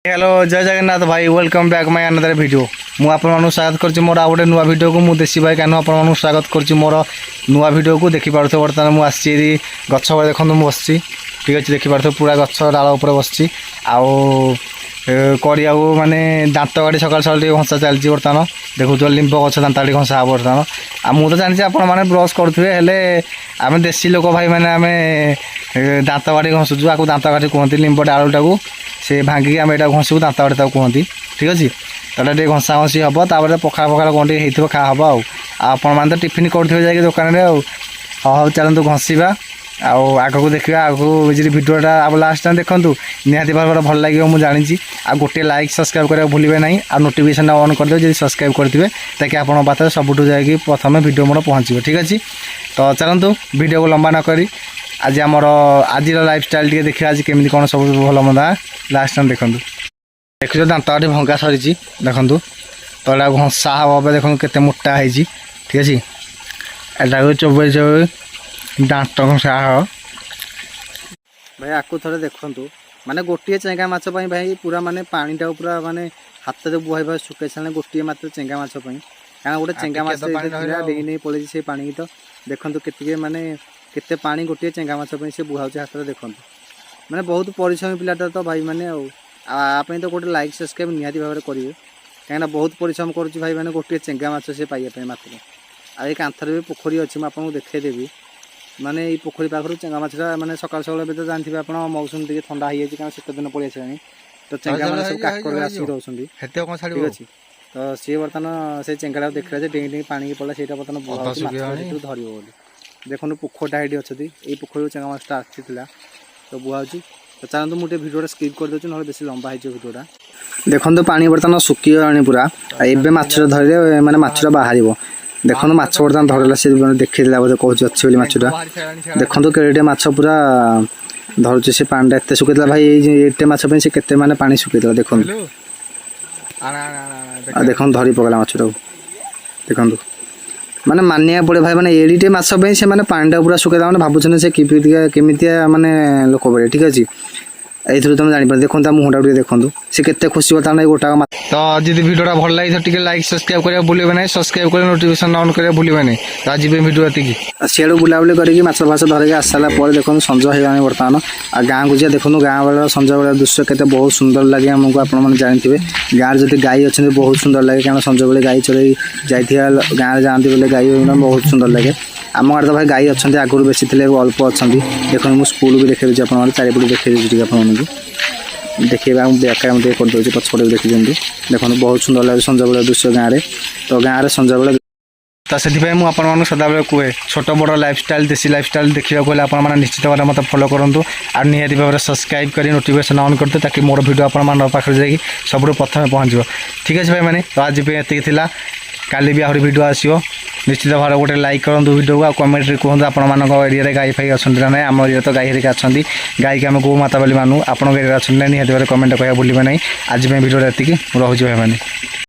Hello जय जगन्नाथ भाई welcome back my another video मु आपन स्वागत करछि मोर आ गोटे नुआ वीडियो को मु देसी भाई कानो आपन स्वागत करछि मोर नुआ वीडियो को देखि पारथो बर्तमान मु आछि गछ बळे देखन मु बसछि ठीक अछि देखि पारथो पूरा गछ डाळ ऊपर बसछि आउ करिया माने दांत गाड़ी सकाल सकाल घसा चलछि बर्तमान देखु जो लिंब गछ दांत गाड़ी घसा बर्तमान आ मु तो जानि आपण माने ब्रश करथुवे हेले आमे देसी लोक भाई माने आमे दांत गाड़ी घसुजु आकु दांत गाड़ी कहंती लिंब डाळटा को से भांगी आम यहाँ घसू दांत बाड़ी कहती ठीक अच्छे तो ये घसा घसी हम तापर पखाड़ पखाड़ कौन टे खा हम आपण मैंने तो टिफिन करेंगे जाकि दुकान में हाँ चलतु घसवा आग को देखा आग जी भिडियोटा आप लास्ट टाइम देखूँ निहाती भाव भल लगे मुझे जानी आ गोटे लाइक सब्सक्राइब करा भूलें ना आ नोटिफिकेशन ऑन करदे जब सब्सक्राइब करेंगे ताकि आपन पाखे सबुठ जाकि प्रथम भिडियो मोर पहुँचो ठीक अच्छे तो चलतु भिडियो को लंबा न करी आज आमर आज लाइफस्टाइल टे देखिए आज केमी कौन सब भल मंदा लास्ट टाइम देखूँ देखो दांत गाड़ी भंगा सरी देखूँ तो यहाँ घसा हम देखो केते मोटा है ठीक अच्छे यहाँ चौबे चौबे दांत घसा हम भाई आपको थे देखूँ माने गोटे चेंगा माछ भाई पूरा माने पानीटा पूरा माने हाथ जो बुहाई सुखे सारे गोटे मात्र चेंगा माछ क्या गोटे चेंगा माछ डेगी नहीं पड़े से पानी तो देखूँ के माने केते पानी गोटे चेंगा माछ से बुहाऊँ हाथ में देखूँ मैंने बहुत परिश्रमी पिलाटा तो भाई मैंने आप तो गोटे लाइक सब्सक्राइब निहाती भाव में करेंगे कहीं बहुत परिश्रम करुच्ची भाई मैंने गोटे चेंगा माछ से पाइबा मात्र आई कांथर भी पोखरी अच्छी आपको देखदेवी माने ये पोखरी पाखर चेंगा माछटा माने सकाल सकाल तो जानते आप मौसम टे ठंडा हो जाए कारण शीत दिन पड़े आसानी तो चेंगा मैंने सब काकर आसिक रोचे ठीक अच्छे तो सी बर्तमान से चेंगा देखला डेंगी डेंगी पानी पड़ा से बर्तमान धर देखो पोखरटा ये अच्छी ये पोखर चेंगा माछटा आसी तो बुहाऊँ तो चलते मुझे भिडियोटा स्किप कर दूँ ना बेस लंबा हो भिडियोटा देखो तो पानी बर्तमान सुखीगला पूरा एवं माछ धरले मैंने माछटा बाहर देखो माछ बर्तमान धरला से देखा बोधे कहूँ अच्छी बोली माछटा देखो तो केटे माछ पूरा धरुचे से पानी एत सुखी भाई एटे माछ से केते माने पानी सुखी देखो देखो धरी पकड़ा माछटा देखो माने मानिया पड़े भाई माने एडिटे माछ से माने पानीटा पूरा सुखा मैंने भावुन से केमितिया माने लोक बड़े ठीक अच्छे ये तुम जापर देखो मुहटा देखो सी के खुशी होता है गोटा तो जी भिडियोटा भल लगी तो लाइक सब्सक्राइब करा भूलें ना सब्सक्राइब कर नोटिफिकेशन ऑन करा भूलें ना तो आज भिडियो ये सीआड़ बुलाबुली करके माछ फाछ धरिक आस सारा पर देखो संज हो बर्तमान आ गाँव को जा देखो गाँव वाला संज बेला दृश्य के बहुत सुंदर लगे आमको आपने जानते गाँव जब गाई अच्छे बहुत सुंदर लगे क्या संज बेले गाई चल जाइए गाँव जाती बोले गाई बहुत सुंदर लगे आम गाँव तो भाई गाई अच्छा आगुरी बेसी थे अल्प अच्छा देखो मुझे स्कूल भी देखी आप चारिपट देखी आपको देखिए ब्याख्या करदे पछपटे देखी दिखाँ देखो बहुत सुंदर लगे संज बेला दृश्य गाँव में तो गाँव में संज बेला तो से मुझे सदाबले कहे छोट बड़ लाइफस्टाइल देसी लाइफस्टाइल देखा आप निश्चित भाव मत फॉलो करूँ और निहाती भाव में सब्सक्राइब कर नोटिफिकेशन ऑन करते ताकि मोर वीडियो आप पाखे जाकि सब प्रथम पहुँचो ठीक अच्छे भाई मैंने तो आज ये काली भी आहरी वीडियो आसो निश्चित भाव गोटे लाइक करूँ वीडियो को कमेंट कहूँ आपण एरिया गाई फाई अच्छा ना आम एरिया तो गाई हरिका अच्छा गाई की आम गो माता बोली मानू आप एरिया अच्छा निहाती भाव कमेंट कह भूलें ना आज भिडियो ये रोचे भाई मैंने।